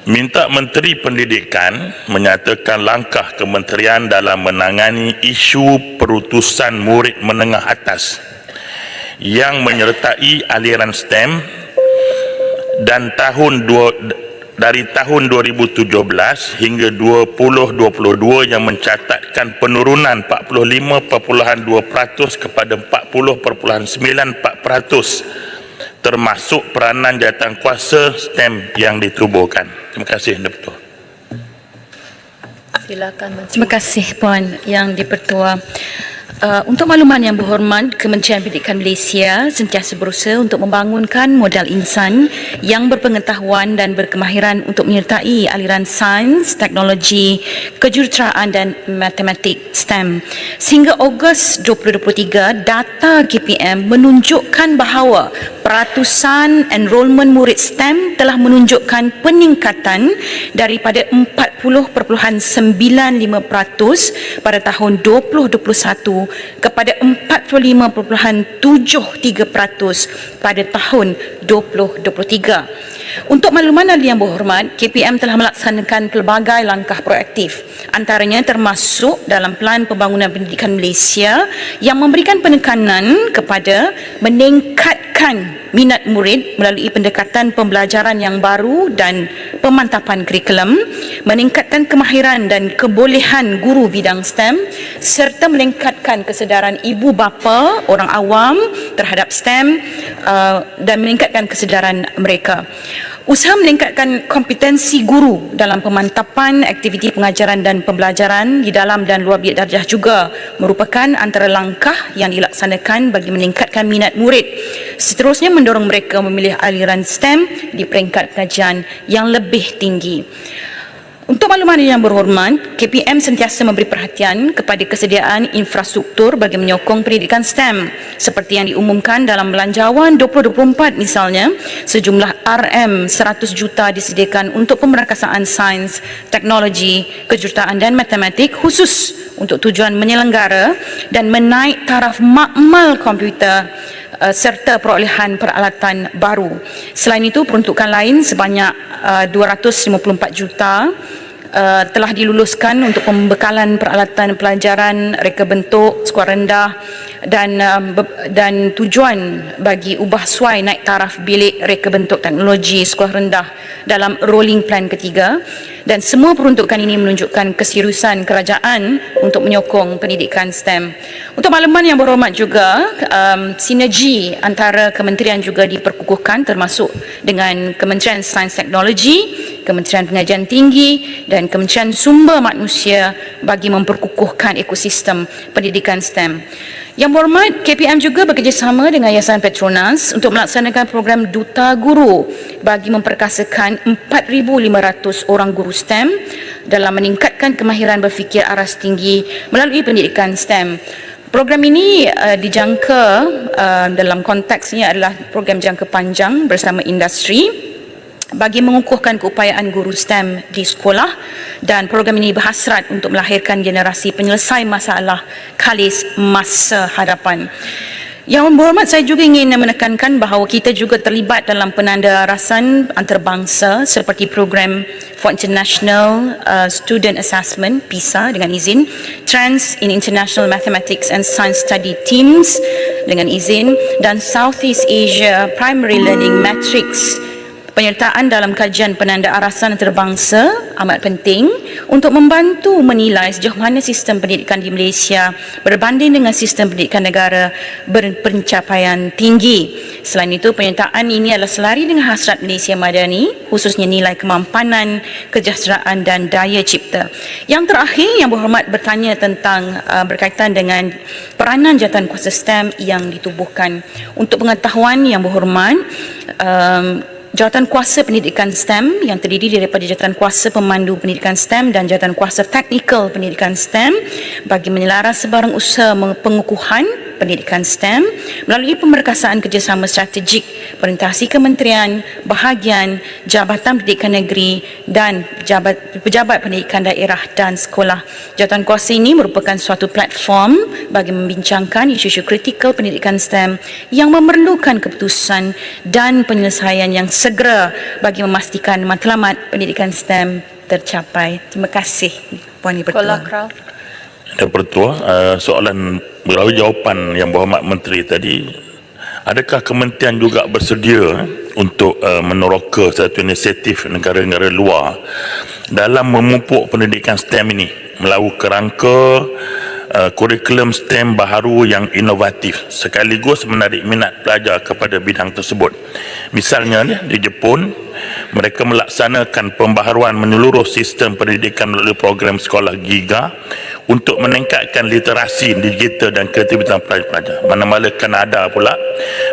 minta Menteri Pendidikan menyatakan langkah kementerian dalam menangani isu perutusan murid menengah atas yang menyertai aliran STEM dan dari tahun 2017 hingga 2022 yang mencatatkan penurunan 45.2% kepada 40.94%, termasuk peranan jawatankuasa STEM yang ditubuhkan. Terima kasih, Dr. Silakan Menteri. Terima kasih Puan Yang di-Pertua. Untuk makluman yang berhormat, Kementerian Pendidikan Malaysia sentiasa berusaha untuk membangunkan modal insan yang berpengetahuan dan berkemahiran untuk menyertai aliran sains, teknologi, kejuruteraan dan matematik STEM. Sehingga Ogos 2023, data KPM menunjukkan bahawa peratusan enrolment murid STEM telah menunjukkan peningkatan daripada 40.95% pada tahun 2021 kepada 45.73% pada tahun 2023. Untuk makluman yang berhormat, KPM telah melaksanakan pelbagai langkah proaktif, antaranya termasuk dalam Pelan Pembangunan Pendidikan Malaysia yang memberikan penekanan kepada meningkatkan minat murid melalui pendekatan pembelajaran yang baru dan pemantapan kurikulum, meningkatkan kemahiran dan kebolehan guru bidang STEM serta meningkatkan kesedaran ibu bapa orang awam terhadap STEM dan meningkatkan kesedaran mereka. Usaha meningkatkan kompetensi guru dalam pemantapan aktiviti pengajaran dan pembelajaran di dalam dan luar bilik darjah juga merupakan antara langkah yang dilaksanakan bagi meningkatkan minat murid. Seterusnya mendorong mereka memilih aliran STEM di peringkat pengajian yang lebih tinggi. Untuk makluman yang berhormat, KPM sentiasa memberi perhatian kepada kesediaan infrastruktur bagi menyokong pendidikan STEM seperti yang diumumkan dalam Belanjawan 2024 misalnya, sejumlah RM100 juta disediakan untuk pemrakasaan sains, teknologi, kejuruteraan dan matematik khusus untuk tujuan menyelenggara dan menaik taraf makmal komputer serta perolehan peralatan baru. Selain itu, peruntukan lain sebanyak 254 juta telah diluluskan untuk pembekalan peralatan pelajaran, reka bentuk, skor rendah dan tujuan bagi ubah suai naik taraf bilik reka bentuk teknologi skor rendah dalam rolling plan ketiga. Dan semua peruntukan ini menunjukkan keseriusan kerajaan untuk menyokong pendidikan STEM. Untuk makluman yang berhormat juga, sinergi antara kementerian juga diperkukuhkan termasuk dengan Kementerian Sains Teknologi, Kementerian Pengajian Tinggi dan Kementerian Sumber Manusia bagi memperkukuhkan ekosistem pendidikan STEM. Yang berhormat, KPM juga bekerjasama dengan Yayasan Petronas untuk melaksanakan program Duta Guru bagi memperkasakan 4,500 orang guru STEM dalam meningkatkan kemahiran berfikir aras tinggi melalui pendidikan STEM. Program ini dijangka dalam konteksnya adalah program jangka panjang bersama industri bagi mengukuhkan keupayaan guru STEM di sekolah, dan program ini berhasrat untuk melahirkan generasi penyelesai masalah khalis masa hadapan. Yang berhormat, saya juga ingin menekankan bahawa kita juga terlibat dalam penandarasan antarabangsa seperti program for International Student Assessment PISA dengan izin, Trans in International Mathematics and Science Study Teams dengan izin, dan Southeast Asia Primary Learning Matrix. Penyertaan dalam kajian penandaarasan antarabangsa amat penting untuk membantu menilai sejauh mana sistem pendidikan di Malaysia berbanding dengan sistem pendidikan negara berpencapaian tinggi. Selain itu, penyertaan ini adalah selari dengan hasrat Malaysia Madani, khususnya nilai kemampanan, kesejahteraan dan daya cipta. Yang terakhir, yang berhormat bertanya tentang berkaitan dengan peranan jawatankuasa STEM yang ditubuhkan. Untuk pengetahuan yang berhormat, Jawatankuasa Pendidikan STEM yang terdiri daripada Jawatankuasa Pemandu Pendidikan STEM dan Jawatankuasa Teknikal Pendidikan STEM bagi menyelaras sebarang usaha pengukuhan pendidikan STEM melalui pemerkasaan kerjasama strategik perintasi kementerian, bahagian, Jabatan Pendidikan Negeri dan pejabat pendidikan daerah dan sekolah. Jawatankuasa ini merupakan suatu platform bagi membincangkan isu-isu kritikal pendidikan STEM yang memerlukan keputusan dan penyelesaian yang segera bagi memastikan matlamat pendidikan STEM tercapai. Terima kasih, Puan Ibu Pertua. Dan Pertua, soalan melalui jawapan Yang Berhormat Menteri tadi, adakah kementerian juga bersedia untuk meneroka satu inisiatif negara-negara luar dalam memupuk pendidikan STEM ini melalui kerangka kurikulum STEM baharu yang inovatif sekaligus menarik minat pelajar kepada bidang tersebut. Misalnya di Jepun, mereka melaksanakan pembaharuan menyeluruh sistem pendidikan melalui program sekolah GIGA untuk meningkatkan literasi digital dan kreativitas pelajar-pelajar. Manakala Kanada pula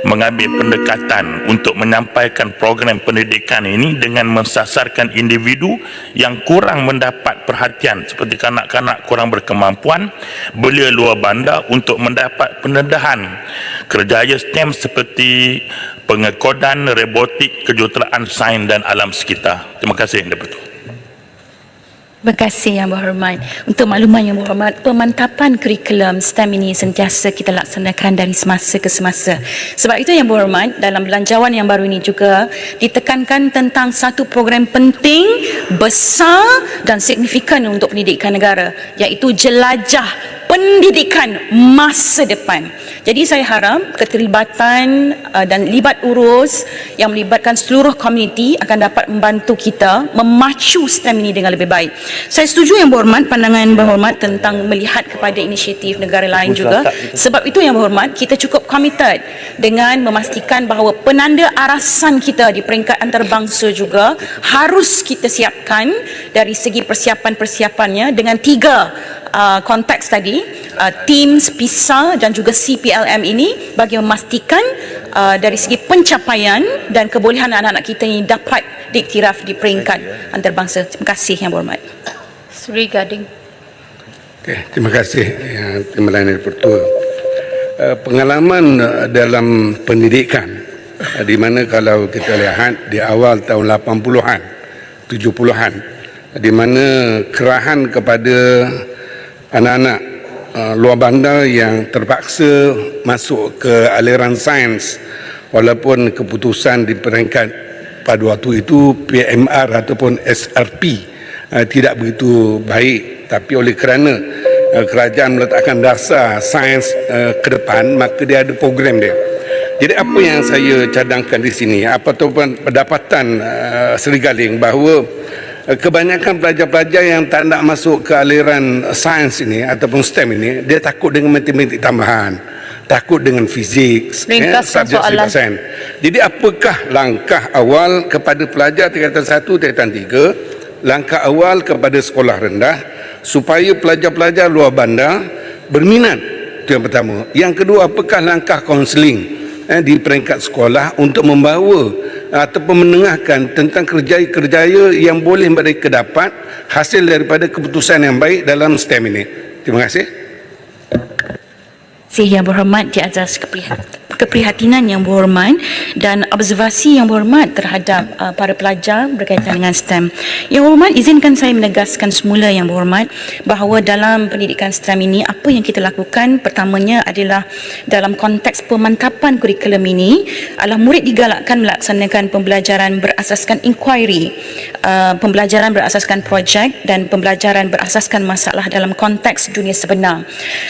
mengambil pendekatan untuk menyampaikan program pendidikan ini dengan mensasarkan individu yang kurang mendapat perhatian seperti kanak-kanak kurang berkemampuan belia luar bandar untuk mendapat pendedahan kerjaya STEM seperti pengekodan, robotik, kejuruteraan sains dan alam sekitar. Terima kasih, Yang Dipertua. Terima kasih Yang Berhormat. Untuk makluman Yang Berhormat, pemantapan kurikulum STEM ini sentiasa kita laksanakan dari semasa ke semasa. Sebab itu Yang Berhormat, dalam belanjawan yang baru ini juga ditekankan tentang satu program penting, besar dan signifikan untuk pendidikan negara, iaitu jelajah pendidikan masa depan. Jadi saya harap keterlibatan dan libat urus yang melibatkan seluruh komuniti akan dapat membantu kita memacu STEM ini dengan lebih baik. Saya setuju Yang Berhormat, pandangan Berhormat tentang melihat kepada inisiatif negara lain juga. Sebab itu Yang Berhormat, kita cukup committed dengan memastikan bahawa penanda arasan kita di peringkat antarabangsa juga harus kita siapkan dari segi persiapan-persiapannya dengan 3 konteks tadi, TEAMS, PISA dan juga CPLM ini bagi memastikan dari segi pencapaian dan kebolehan anak-anak kita ini dapat diiktiraf di peringkat antarabangsa. Terima kasih Yang Berhormat. Sri Gading. Okay, terima kasih Yang Timbalan Pertua. Pengalaman dalam pendidikan di mana kalau kita lihat di awal tahun 80-an, 70-an, di mana kerahan kepada anak-anak luar bandar yang terpaksa masuk ke aliran sains walaupun keputusan di peringkat pada waktu itu PMR ataupun SRP tidak begitu baik, tapi oleh kerana kerajaan meletakkan dasar sains ke depan, maka dia ada program dia. Jadi apa yang saya cadangkan di sini, apa tu pendapatan Seri Galing, bahawa kebanyakan pelajar-pelajar yang tak nak masuk ke aliran sains ini ataupun STEM ini, dia takut dengan matematik tambahan, takut dengan fizik, subjek sains. Jadi apakah langkah awal kepada pelajar tingkatan 1, tingkatan 3, langkah awal kepada sekolah rendah supaya pelajar-pelajar luar bandar berminat? Itu yang pertama. Yang kedua, apakah langkah kaunseling di peringkat sekolah untuk membawa ataupun menengahkan tentang kerjaya-kerjaya yang boleh mereka dapat hasil daripada keputusan yang baik dalam STEM ini. Terima kasih. Yang Berhormat, di atas keprihatinan Yang Berhormat dan observasi Yang Berhormat terhadap para pelajar berkaitan dengan STEM. Yang Berhormat, izinkan saya menegaskan semula Yang Berhormat bahawa dalam pendidikan STEM ini apa yang kita lakukan pertamanya adalah dalam konteks pemantapan kurikulum ini adalah murid digalakkan melaksanakan pembelajaran berasaskan inquiry, pembelajaran berasaskan projek dan pembelajaran berasaskan masalah dalam konteks dunia sebenar.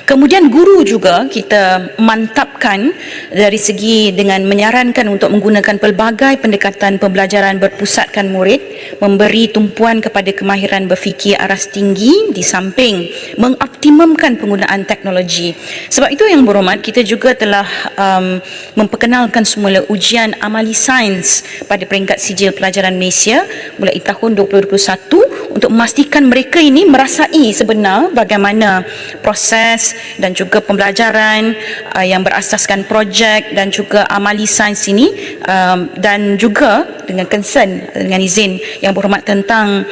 Kemudian guru juga kita mantapkan dari segi dengan menyarankan untuk menggunakan pelbagai pendekatan pembelajaran berpusatkan murid, memberi tumpuan kepada kemahiran berfikir aras tinggi di samping mengoptimumkan penggunaan teknologi. Sebab itu Yang Berhormat, kita juga telah memperkenalkan semula ujian amali sains pada peringkat sijil pelajaran Malaysia mulai tahun 2021 untuk memastikan mereka ini merasai sebenar bagaimana proses dan juga pembelajaran yang berasaskan projek dan juga amali sains ini, dan juga dengan concern, dengan izin Yang Berhormat tentang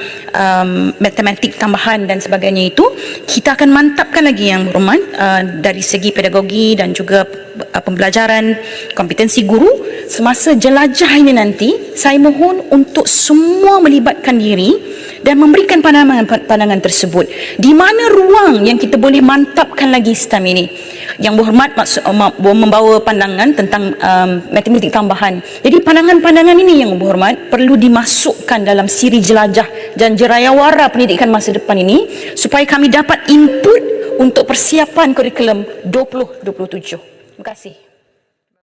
matematik tambahan dan sebagainya itu, kita akan mantapkan lagi Yang Berhormat dari segi pedagogi dan juga pembelajaran, kompetensi guru semasa jelajah ini nanti. Saya mohon untuk semua melibatkan diri dan memberikan pandangan tersebut. Di mana ruang yang kita boleh mantapkan lagi sistem ini? Yang Berhormat membawa pandangan tentang matematik tambahan. Jadi pandangan-pandangan ini Yang Berhormat perlu dimasukkan dalam siri jelajah dan jerayawara pendidikan masa depan ini supaya kami dapat input untuk persiapan kurikulum 2027. Terima kasih.